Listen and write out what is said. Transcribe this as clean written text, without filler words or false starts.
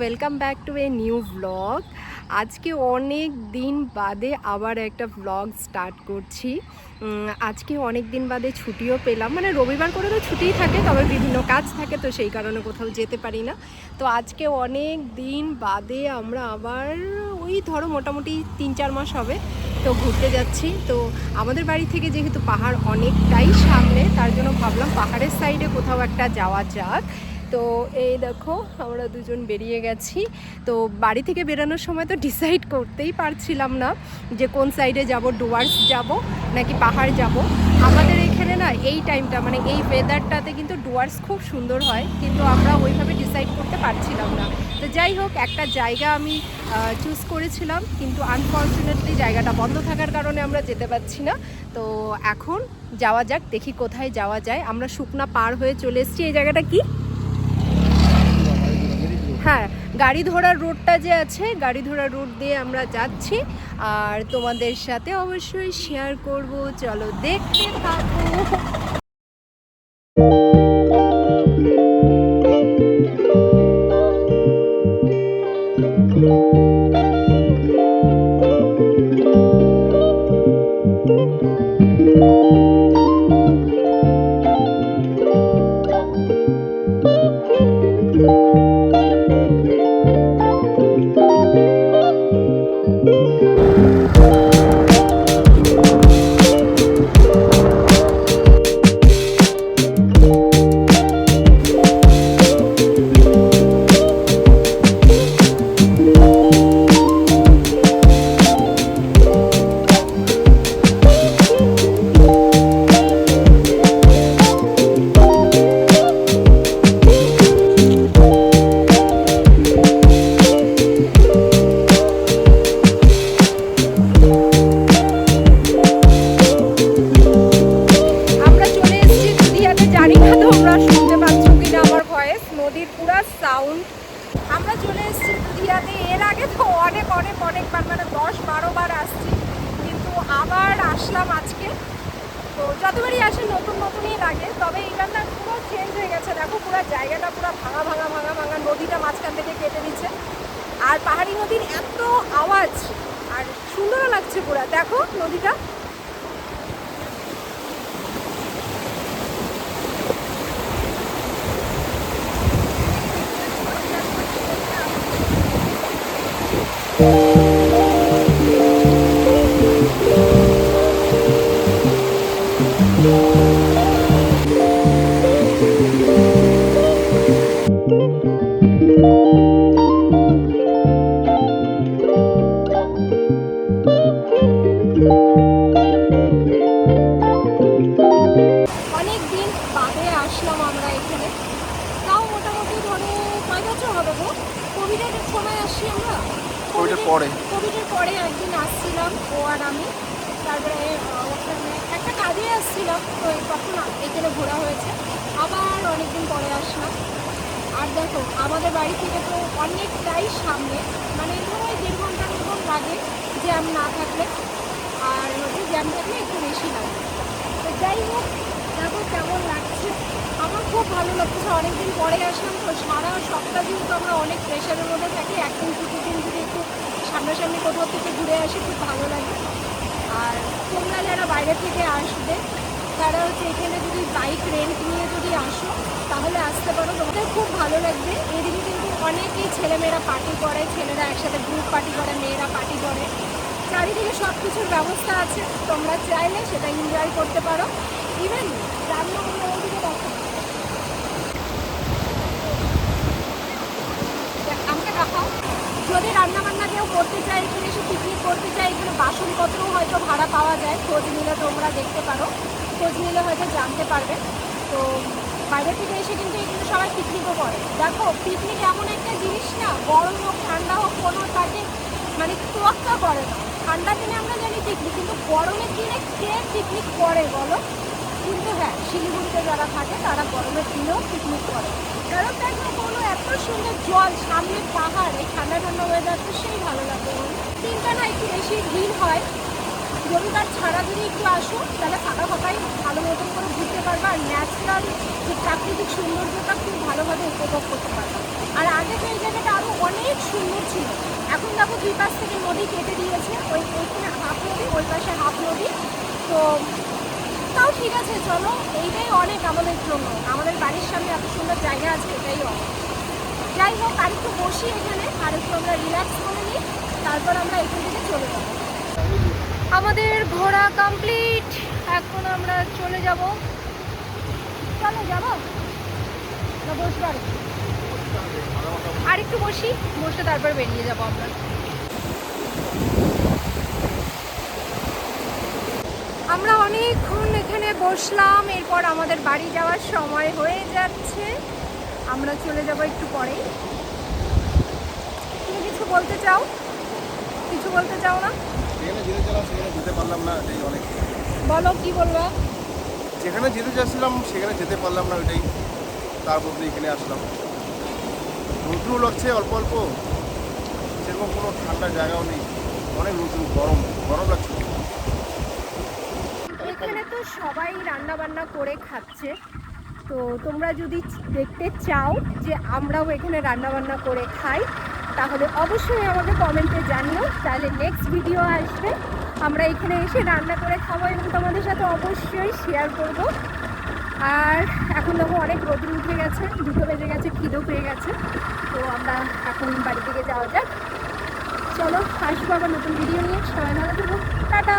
Welcome back to a new blog. আজকে অনেক দিন বাদে আবার একটা ব্লগ স্টার্ট করছি। আজকে অনেক দিন বাদে ছুটিও পেলাম, মানে রবিবার করে তো ছুটিই থাকে, তবে বিভিন্ন কাজ থাকে, তো সেই কারণে কোথাও যেতে পারি না। তো আজকে অনেক দিন বাদে আমরা আবার ওই ধরো মোটামুটি 3-4 মাস হবে তো ঘুরতে যাচ্ছি। তো আমাদের বাড়ি থেকে যেহেতু পাহাড় অনেকটাই সামনে, তার জন্য ভাবলাম পাহাড়ের সাইডে কোথাও একটা যাওয়া যাক। তো এই দেখো আমরা দুজন বেরিয়ে গেছি। তো বাড়ি থেকে বেরোনোর সময় তো ডিসাইড করতেই পারছিলাম না যে কোন সাইডে যাব, ডুয়ার্স যাব নাকি পাহাড় যাব। আমাদের এখানে না এই টাইমটা, মানে এই ওয়েদারটাতে কিন্তু ডুয়ার্স খুব সুন্দর হয়, কিন্তু আমরা ওইভাবে ডিসাইড করতে পারছিলাম না। তো যাই হোক, একটা জায়গা আমি চুজ করেছিলাম, কিন্তু আনফর্চুনেটলি জায়গাটা বন্ধ থাকার কারণে আমরা যেতে পারছি না। তো এখন যাওয়া যাক, দেখি কোথায় যাওয়া যায়। আমরা শুকনা পার হয়ে চলে এসেছি। এই জায়গাটা কি? হ্যাঁ, গাড়ি ধরার রোডটা যে আছে, গাড়ি ধরার রোড দিয়ে আমরা যাচ্ছি, আর তোমাদের সাথে অবশ্যই শেয়ার করব। চলো দেখতে থাকো। নদীর পুরা সাউন্ড। আমরা চলে এসেছি দুধিয়াতে। এর আগে তো অনেকবার, মানে 10-12 বার আসছি, কিন্তু আবার আসলাম আজকে। তো যতবারই আসে নতুনই লাগে, তবে এইবার না পুরো চেঞ্জ হয়ে গেছে। দেখো পুরো জায়গাটা পুরো ভাঙা, নদীটা মাঝখান থেকে কেটে দিচ্ছে, আর পাহাড়ি নদীর এত আওয়াজ, আর সুন্দরও লাগছে পুরো। দেখো নদীটা। অনেক দিন বাদে আসলাম আমরা এখানে, তাও মোটামুটি ধরো 5 বছর হবে গো। কোভিডের সময় আসছি আমরা, কোভিডের পরে একদিন আসছিলাম ও আর আমি। তারপরে ওখানে একটা কাজে আসছিলাম, তো তখন এখানে ঘোরা হয়েছে। আবার অনেকদিন পরে আসলাম। আর দেখো আমাদের বাড়ি থেকে তো অনেকটাই সামনে, মানে ধরো 1.5 ঘন্টার মতন লাগে জ্যাম না থাকলে, আর হচ্ছে জ্যাম থাকলে একটু বেশি লাগে। তো যাই হোক, দেখো কেমন লাগছে। আমার খুব ভালো লাগছে, অনেকদিন পরে আসলাম তো। সারা সপ্তাহ যেহেতু আমরা অনেক প্রেশারের মধ্যে থাকি, একদিন ছুটির দিন যদি একটু সামনাসামনি কোথাও থেকে ঘুরে আসি খুব ভালো লাগে। আর তোমরা যারা বাইরে থেকে আসবে, তারা হচ্ছে এখানে যদি বাইক রেন্ট নিয়ে যদি আসো তাহলে আসতে পারো, তোমাদের খুব ভালো লাগবে। এদিকে কিন্তু অনেকেই ছেলেমেয়েরা পার্টি করে, ছেলেরা একসাথে গ্রুপ পার্টি করে, মেয়েরা পার্টি করে। চারিদিকে সব কিছুর ব্যবস্থা আছে, তোমরা চাইলে সেটা এনজয় করতে পারো। ইভেন রান্নাবান্না ওদিকে দেখো, আমাকে দেখাও। যদি রান্নাবান্না কেউ করতে চায়, এখানে এসে পিকনিক করতে চায়, এখানে বাসনপত্রও হয়তো ভাড়া পাওয়া যায়, খোঁজ নিলে তোমরা দেখতে পারো, খোঁজ নিলে হয়তো জানতে পারবে। তো বাইরে থেকে এসে কিন্তু এখানে সবাই পিকনিকও করে। দেখো পিকনিক এমন একটা জিনিস না, গরম হোক ঠান্ডা হোক, কোনো তাকে মানে তোয়াক্কা করে না। ঠান্ডা দিনে আমরা জানি পিকনিক, কিন্তু গরমের দিনে কে পিকনিক করে বলো? কিন্তু হ্যাঁ, শিলিগুড়িতে যারা থাকে তারা গরমের দিনেও পিকনিক করে। কারণ দেখো কোনো এত সুন্দর জল, সামনে পাহাড়, এই ঠান্ডা ওয়েদার তো সেই ভালো লাগে। দিনটা না একটু বেশি ভিড় হয়, রবিবার ছাড়া যদি একটু আসো তাহলে ফাঁকা ফাঁকাই ভালো মতন করে ঘুরতে পারবে, আর ন্যাচারাল যে প্রাকৃতিক সৌন্দর্যটা খুব ভালোভাবে উপভোগ করতে পারবে। আর আগে তো এই জায়গাটা আরও অনেক সুন্দর ছিল। এখন দেখো দুই পাশ থেকে নদী কেটে দিয়েছে, ওইখানে হাফ নদী, ওই পাশে হাফ নদী। তো তাও ঠিক আছে, চলো, এইটাই অনেক আমাদের জন্য। আমাদের বাড়ির সামনে এত সুন্দর জায়গা আছে, এটাই অনেক। যাই হোক, আর একটু বসি এখানে, আর একটু আমরা রিল্যাক্স করে নিই, তারপর আমরা এখান থেকে চলে যাব। আমাদের ঘোরা কমপ্লিট, এখন আমরা চলে যাব। চলো যাবো না, বসবো আর একটু বসি, বসে তারপর বেরিয়ে যাবো আমরা। আমরা অনেকক্ষণ এখানে বসলাম, এরপর আমাদের বাড়ি যাওয়ার সময় হয়ে যাচ্ছে। আমরা চলে যাব একটু পরেই। তুমি কিছু বলতে চাও? কিছু বলতে চাও না? যেতে পারলাম না, এটাই অনেক। বলো, কি বলবা? যেখানে যেতে চাচ্ছিলাম সেখানে যেতে পারলাম না, ওইটাই। তারপর এখানে আসলাম, রৌদ্রও লাগছে অল্প অল্প, সেরকম কোনো ঠান্ডার জায়গাও নেই, অনেক রৌদ্র, গরম গরম লাগছে। এখানে তো সবাই রান্না বান্না করে খাচ্ছে, তো তোমরা যদি দেখতে চাও যে আমরাও এখানে রান্না বান্না করে খাই, তাহলে অবশ্যই আমাকে কমেন্টে জানিও, তাহলে নেক্সট ভিডিও আসবে, আমরা এখানে এসে রান্না করে খাবো এবং তোমাদের সাথে অবশ্যই শেয়ার করব। আর এখন দেখো অনেক রোদ উঠে গেছে, 2 বেজে গেছে, খিদেও পেয়ে গেছে, তো আমরা এখন বাড়ি থেকে যাওয়া যাক। চলো, আসবো আবার নতুন ভিডিও নিয়ে। সবাই ভালো থাকো, টাটা।